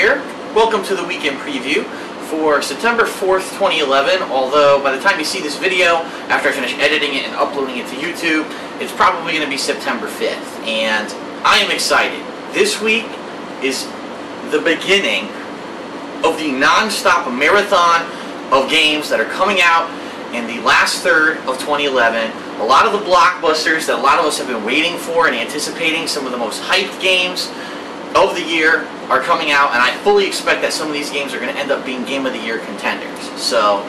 here. Welcome to the weekend preview for September 4th, 2011, although by the time you see this video, after I finish editing it and uploading it to YouTube, it's probably going to be September 5th, and I am excited. This week is the beginning of the non-stop marathon of games that are coming out in the last third of 2011. A lot of the blockbusters that a lot of us have been waiting for and anticipating, some of the most hyped games of the year are coming out, and I fully expect that some of these games are going to end up being Game of the Year contenders. So,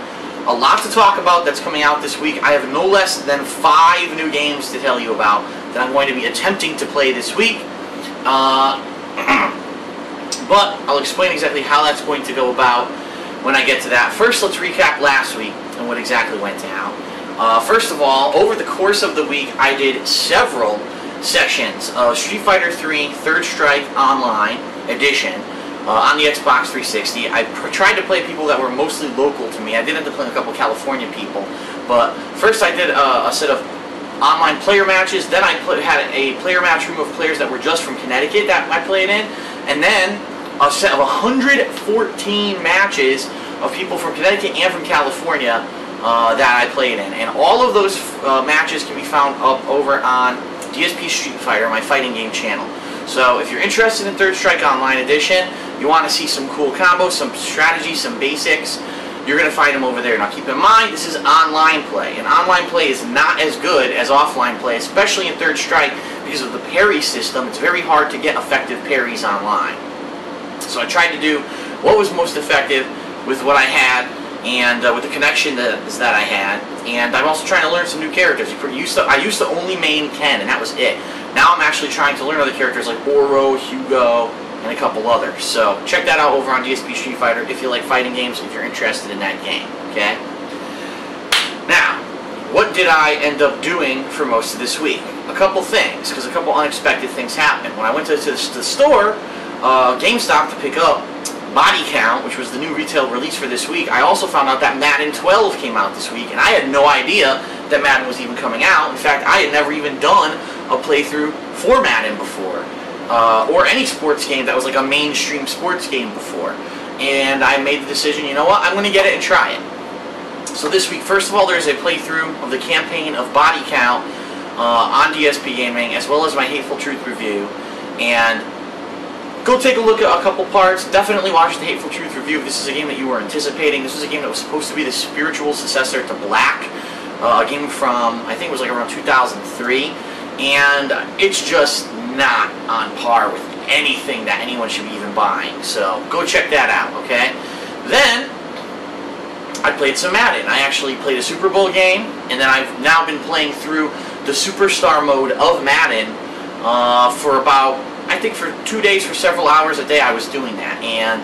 a lot to talk about that's coming out this week. I have no less than 5 new games to tell you about that I'm going to be attempting to play this week. But I'll explain exactly how that's going to go about when I get to that. First, let's recap last week and what exactly went down. First of all, over the course of the week, I did several sessions of Street Fighter 3 Third Strike Online Edition on the Xbox 360. I tried to play people that were mostly local to me. I did end up playing a couple California people, but first I did a set of online player matches. Then I had a player match room of players that were just from Connecticut that I played in, and then a set of 114 matches of people from Connecticut and from California that I played in. And all of those matches can be found up over on DSP Street Fighter, my fighting game channel. So if you're interested in Third Strike Online Edition, you want to see some cool combos, some strategies, some basics, you're going to find them over there. Now keep in mind, this is online play, and online play is not as good as offline play, especially in Third Strike because of the parry system. It's very hard to get effective parries online. So I tried to do what was most effective with what I had, and with the connection that I had, and I'm also trying to learn some new characters. I used to only main Ken, and that was it. Now I'm actually trying to learn other characters like Oro, Hugo, and a couple others. So check that out over on DSP Street Fighter if you like fighting games, if you're interested in that game, okay? Now, what did I end up doing for most of this week? A couple things, because a couple unexpected things happened. When I went to the store, GameStop, to pick up Body Count, which was the new retail release for this week, I also found out that Madden 12 came out this week, and I had no idea that Madden was even coming out. In fact, I had never even done a playthrough for Madden before, or any sports game that was like a mainstream sports game before. And I made the decision, you know what, I'm going to get it and try it. So this week, first of all, there's a playthrough of the campaign of Body Count on DSPGaming, as well as my Hateful Truth review. And go take a look at a couple parts. Definitely watch the Hateful Truth review if this is a game that you were anticipating. This was a game that was supposed to be the spiritual successor to Black, a game from, I think it was like around 2003, and it's just not on par with anything that anyone should be even buying. So go check that out, okay? Then I played some Madden. I actually played a Super Bowl game, and then I've now been playing through the Superstar mode of Madden for about, I think for 2 days, for several hours a day I was doing that, and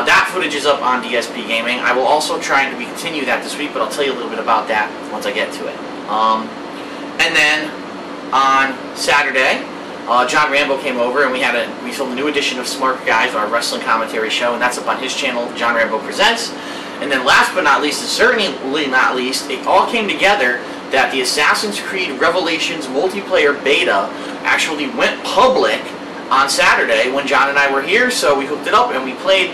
that footage is up on DSPGaming. I will also try to continue that this week, but I'll tell you a little bit about that once I get to it. And then on Saturday, John Rambo came over, and we filmed a new edition of Smart Guys, our wrestling commentary show, and that's up on his channel, John Rambo Presents. And then last but not least, and certainly not least, it all came together that the Assassin's Creed Revelations multiplayer beta actually went public on Saturday when John and I were here. So we hooked it up and we played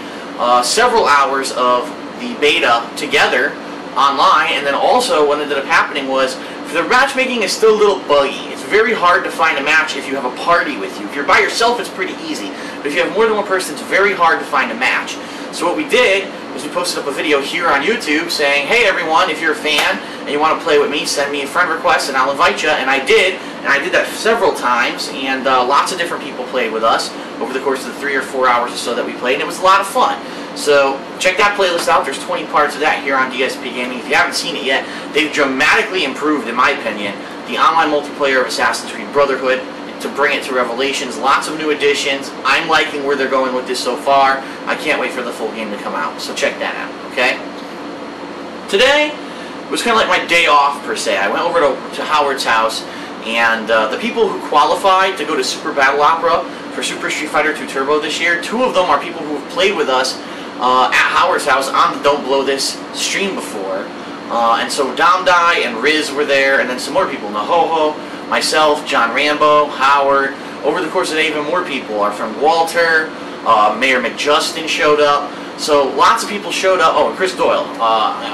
several hours of the beta together online. And then also what ended up happening was, the matchmaking is still a little buggy. It's very hard to find a match if you have a party with you. If you're by yourself, it's pretty easy. But if you have more than one person, it's very hard to find a match. So what we did was we posted up a video here on YouTube saying, hey everyone, if you're a fan and you want to play with me, send me a friend request and I'll invite you. And I did that several times, and lots of different people played with us over the course of the 3 or 4 hours or so that we played, and it was a lot of fun. So check that playlist out. There's 20 parts of that here on DSPGaming. If you haven't seen it yet, they've dramatically improved, in my opinion, the online multiplayer of Assassin's Creed Brotherhood to bring it to Revelations. Lots of new additions. I'm liking where they're going with this so far. I can't wait for the full game to come out, so check that out, okay? Today was kind of like my day off, per se. I went over to Howard's house, and the people who qualified to go to Super Battle Opera for Super Street Fighter 2 Turbo this year, 2 of them are people who have played with us at Howard's house on the Don't Blow This stream before. And so Domdai and Riz were there, and then some more people, Nahoho, myself, John Rambo, Howard. Over the course of the day, even more people. Our friend Walter, Mayor McJustin showed up. So lots of people showed up. Oh, and Chris Doyle.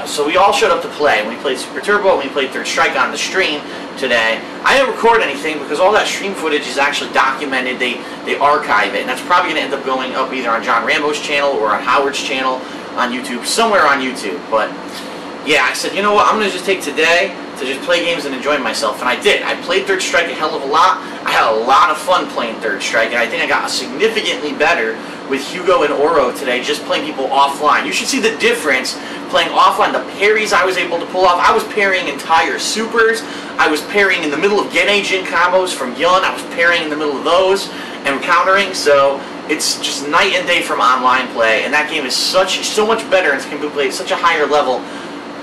So we all showed up to play. We played Super Turbo and we played Third Strike on the stream today. I didn't record anything because all that stream footage is actually documented. They archive it, and that's probably going to end up going up either on John Rambo's channel or on Howard's channel on YouTube, somewhere on YouTube. But yeah, I said, you know what, I'm going to just take today to just play games and enjoy myself, and I did. I played Third Strike a hell of a lot. I had a lot of fun playing Third Strike, and I think I got significantly better with Hugo and Oro today, just playing people offline. You should see the difference playing offline, the parries I was able to pull off. I was parrying entire supers. I was parrying in the middle of Genei-Jin combos from Yun. I was parrying in the middle of those and countering, so it's just night and day from online play, and that game is so much better and can be played at such a higher level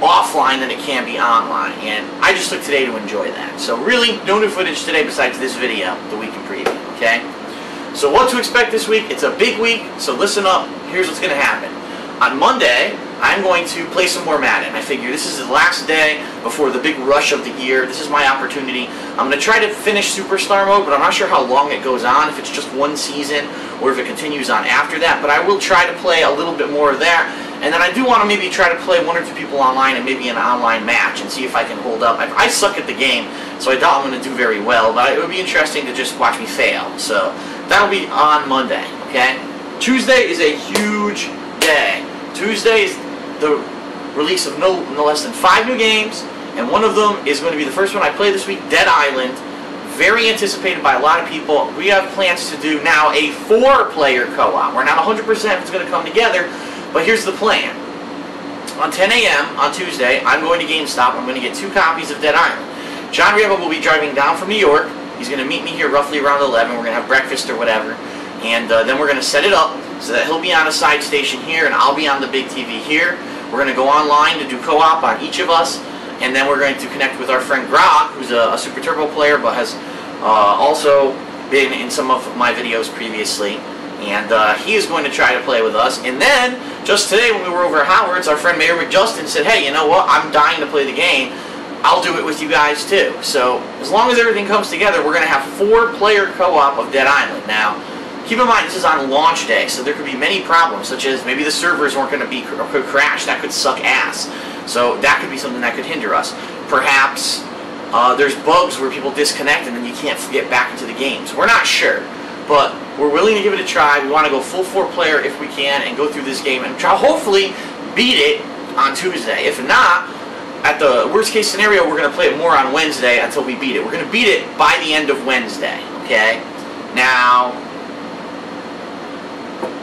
offline than it can be online, and I just took today to enjoy that. So really, no new footage today besides this video, the week in preview, okay? So what to expect this week? It's a big week, so listen up. Here's what's going to happen. On Monday, I'm going to play some more Madden. I figure this is the last day before the big rush of the year. This is my opportunity. I'm going to try to finish Superstar Mode, but I'm not sure how long it goes on, if it's just one season or if it continues on after that. But I will try to play a little bit more of that. And then I do want to maybe try to play 1 or 2 people online and maybe an online match and see if I can hold up. I suck at the game, so I doubt I'm going to do very well, but it would be interesting to just watch me fail. So that'll be on Monday, okay? Tuesday is a huge day. Tuesday is the release of no less than 5 new games, and one of them is going to be the first one I play this week, Dead Island. Very anticipated by a lot of people. We have plans to do now a 4-player co-op. We're not 100% if it's going to come together, but here's the plan. On 10 a.m. on Tuesday, I'm going to GameStop. I'm going to get 2 copies of Dead Island. John Rambo will be driving down from New York. He's going to meet me here roughly around 11. We're going to have breakfast or whatever, and then we're going to set it up so that he'll be on a side station here and I'll be on the big TV here. We're going to go online to do co-op on each of us, and then we're going to connect with our friend Grog, who's a Super Turbo player but has also been in some of my videos previously, and he is going to try to play with us. And then, just today when we were over at Howard's, our friend Mayor McJustin said, hey, you know what, I'm dying to play the game. I'll do it with you guys too. So, as long as everything comes together, we're going to have 4-player co-op of Dead Island. Now, keep in mind, this is on launch day, so there could be many problems, such as maybe the servers weren't going to be or could crash. That could suck ass. So that could be something that could hinder us. Perhaps there's bugs where people disconnect and then you can't get back into the games. We're not sure, but we're willing to give it a try. We want to go full 4-player if we can and go through this game and try hopefully beat it on Tuesday. If not, at the worst case scenario, we're going to play it more on Wednesday until we beat it. We're going to beat it by the end of Wednesday, okay? Now,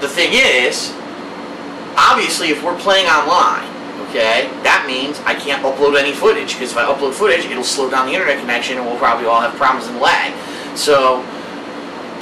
the thing is, obviously, if we're playing online, okay, that means I can't upload any footage, because if I upload footage, it'll slow down the internet connection, and we'll probably all have problems and lag. So,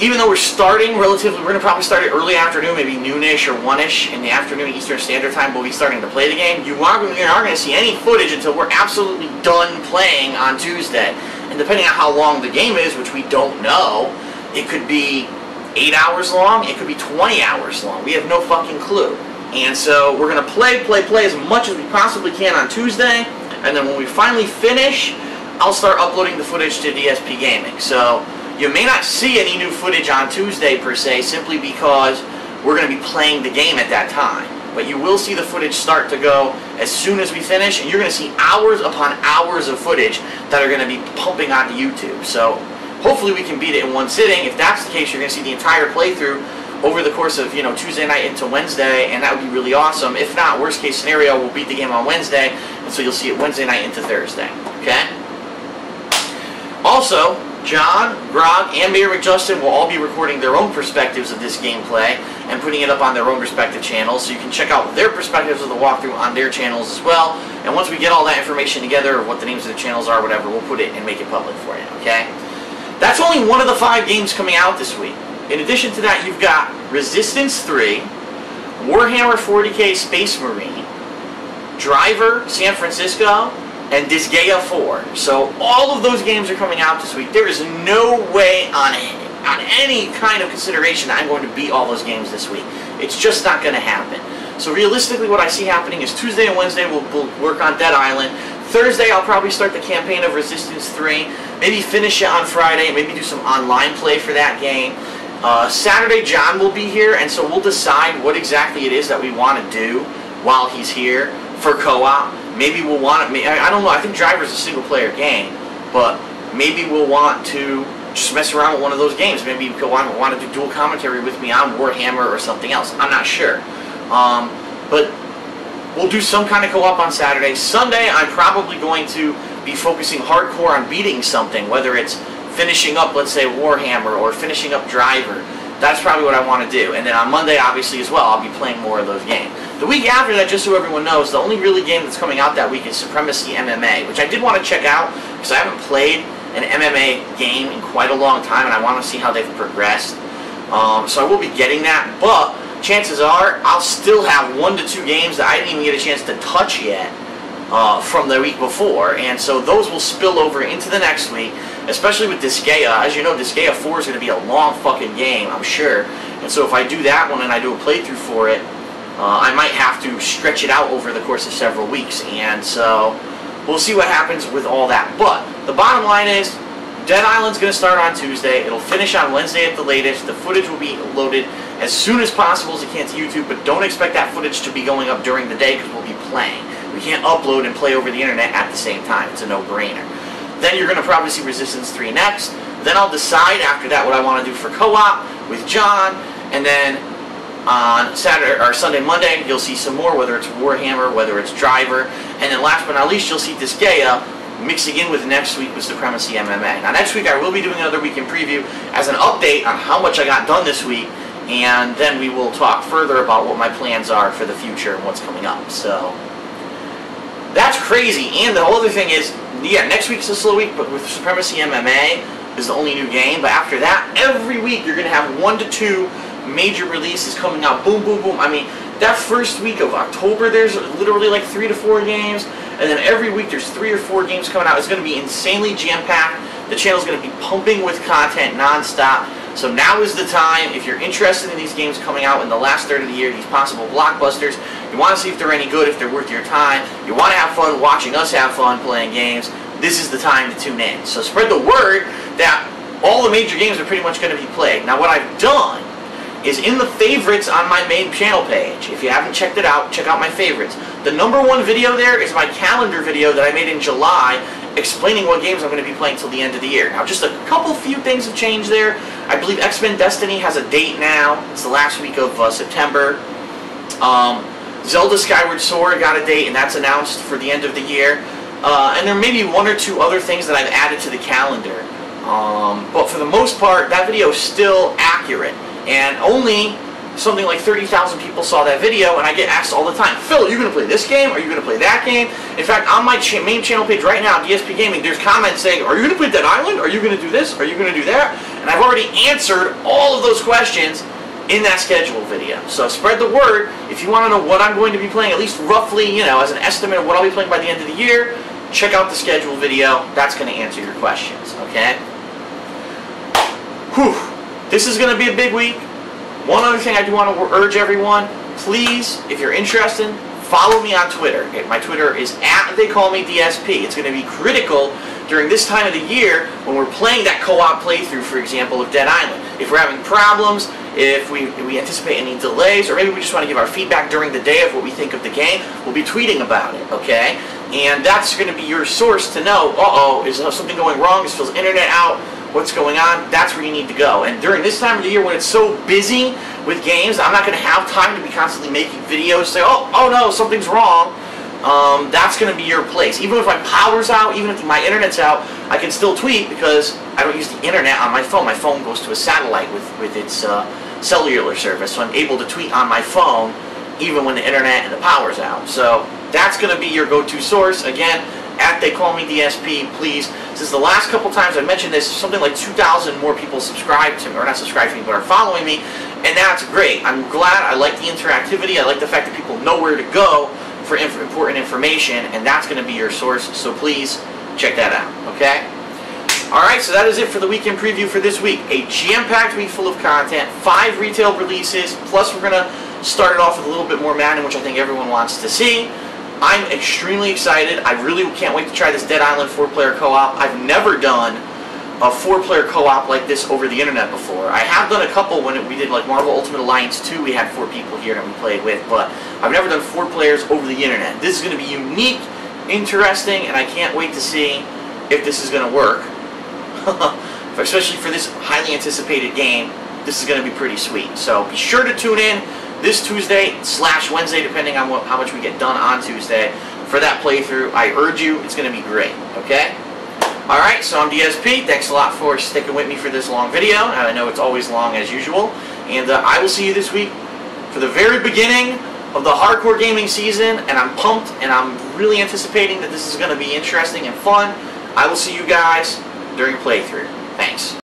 even though we're starting relatively, we're going to probably start at early afternoon, maybe noonish or 1ish in the afternoon Eastern Standard Time, we'll be starting to play the game. You're not going to see any footage until we're absolutely done playing on Tuesday. And depending on how long the game is, which we don't know, it could be 8 hours long, it could be 20 hours long. We have no fucking clue. And so we're going to play as much as we possibly can on Tuesday, and then when we finally finish, I'll start uploading the footage to DSPGaming. So you may not see any new footage on Tuesday per se, simply because we're going to be playing the game at that time. But you will see the footage start to go as soon as we finish, and you're going to see hours upon hours of footage that are going to be pumping onto YouTube. So hopefully we can beat it in one sitting. If that's the case, you're going to see the entire playthrough over the course of, Tuesday night into Wednesday, and that would be really awesome. If not, worst case scenario, we'll beat the game on Wednesday, and so you'll see it Wednesday night into Thursday, okay? Also, John, Grog, and Mayor McJustin will all be recording their own perspectives of this gameplay and putting it up on their own respective channels, so you can check out their perspectives of the walkthrough on their channels as well. And once we get all that information together, or what the names of the channels are, whatever, we'll put it and make it public for you, okay? That's only one of the 5 games coming out this week. In addition to that, you've got Resistance 3, Warhammer 40k Space Marine, Driver San Francisco, and Disgaea 4. So all of those games are coming out this week. There is no way on any kind of consideration that I'm going to beat all those games this week. It's just not going to happen. So realistically, what I see happening is Tuesday and Wednesday we'll work on Dead Island. Thursday I'll probably start the campaign of Resistance 3, maybe finish it on Friday, maybe do some online play for that game. Saturday, John will be here, and so we'll decide what exactly it is that we want to do while he's here for co-op. Maybe we'll want to, I don't know, I think Driver's a single-player game, but maybe we'll want to just mess around with one of those games. Maybe he'll want to do dual commentary with me on Warhammer or something else. I'm not sure. But we'll do some kind of co-op on Saturday. Sunday, I'm probably going to be focusing hardcore on beating something, whether it's finishing up, let's say, Warhammer or finishing up Driver. That's probably what I want to do. And then on Monday, obviously, as well, I'll be playing more of those games. The week after that, just so everyone knows, the only really game that's coming out that week is Supremacy MMA, which I did want to check out because I haven't played an MMA game in quite a long time, and I want to see how they've progressed. So I will be getting that, but chances are I'll still have 1 to 2 games that I didn't even get a chance to touch yet from the week before, and so those will spill over into the next week, especially with Disgaea. As you know, Disgaea 4 is going to be a long fucking game, I'm sure, and so if I do that one and I do a playthrough for it, I might have to stretch it out over the course of several weeks, and so we'll see what happens with all that. But the bottom line is, Dead Island's going to start on Tuesday. It'll finish on Wednesday at the latest. The footage will be loaded as soon as possible as it can to YouTube, but don't expect that footage to be going up during the day because we'll be playing. We can't upload and play over the internet at the same time. It's a no-brainer. Then you're going to probably see Resistance 3 next. Then I'll decide after that what I want to do for co-op with John, and then on Saturday or Sunday, Monday, you'll see some more, whether it's Warhammer, whether it's Driver, and then last but not least, you'll see Disgaea mixing in with next week with Supremacy MMA. Now next week I will be doing another weekend preview as an update on how much I got done this week, and then we will talk further about what my plans are for the future and what's coming up. So that's crazy. And the whole other thing is, yeah, next week's a slow week, but with Supremacy MMA is the only new game. But after that, every week you're going to have 1 to 2 major releases coming out. Boom, boom, boom. I mean, that first week of October, there's literally like 3 to 4 games, and then every week there's 3 or 4 games coming out. It's going to be insanely jam-packed. The channel's going to be pumping with content non-stop. So now is the time, if you're interested in these games coming out in the last third of the year, these possible blockbusters, you want to see if they're any good, if they're worth your time, you want to have fun watching us have fun playing games, this is the time to tune in. So spread the word that all the major games are pretty much going to be played. Now what I've done is in the favorites on my main channel page. If you haven't checked it out, check out my favorites. The #1 video there is my calendar video that I made in July explaining what games I'm going to be playing till the end of the year. Now just a few things have changed there. I believe X-Men Destiny has a date now. It's the last week of September. Zelda Skyward Sword got a date, and that's announced for the end of the year. And there may be 1 or 2 other things that I've added to the calendar. But for the most part, that video is still accurate. And only something like 30,000 people saw that video, and I get asked all the time, Phil, are you going to play this game? Are you going to play that game? In fact, on my main channel page right now, DSPGaming, there's comments saying, are you going to play Dead Island? Are you going to do this? Are you going to do that? And I've already answered all of those questions in that schedule video. So spread the word. If you want to know what I'm going to be playing, at least roughly, you know, as an estimate of what I'll be playing by the end of the year, check out the schedule video. That's going to answer your questions, okay? Whew. This is going to be a big week. One other thing I do want to urge everyone, please, if you're interested, follow me on Twitter. Okay, my Twitter is @TheyCallMeDSP. It's going to be critical during this time of the year when we're playing that co-op playthrough, for example, of Dead Island. If we're having problems, if we anticipate any delays, or maybe we just want to give our feedback during the day of what we think of the game, we'll be tweeting about it, okay? And that's going to be your source to know, uh-oh, is something going wrong? Is Phil's internet out? What's going on? That's where you need to go. And during this time of the year when it's so busy with games, I'm not going to have time to be constantly making videos, say, oh no, something's wrong. That's going to be your place. Even if my power's out, even if my internet's out, I can still tweet because I don't use the internet on my phone. My phone goes to a satellite with its cellular service, so I'm able to tweet on my phone even when the internet and the power's out. So that's going to be your go-to source. Again, @TheyCallMeDSP, please. Since the last couple times I mentioned this, something like 2,000 more people subscribe to me, or not subscribe to me, but are following me, and that's great. I'm glad. I like the interactivity. I like the fact that people know where to go for important information, and that's going to be your source, so please check that out, okay? Alright, so that is it for the weekend preview for this week. A jam-packed week full of content, 5 retail releases, plus we're going to start it off with a little bit more Madden, which I think everyone wants to see. I'm extremely excited. I really can't wait to try this Dead Island 4-player co-op. I've never done a 4-player co-op like this over the internet before. I have done a couple when we did like Marvel Ultimate Alliance 2. We had 4 people here that we played with, but I've never done 4 players over the internet. This is going to be unique, interesting, and I can't wait to see if this is going to work. Especially for this highly anticipated game, this is going to be pretty sweet. So be sure to tune in this Tuesday/Wednesday, depending on how much we get done on Tuesday, for that playthrough. I urge you, it's going to be great, okay? Alright, so I'm DSP. Thanks a lot for sticking with me for this long video, and I know it's always long as usual. And I will see you this week for the very beginning of the hardcore gaming season, and I'm pumped, and I'm really anticipating that this is going to be interesting and fun. I will see you guys during playthrough. Thanks.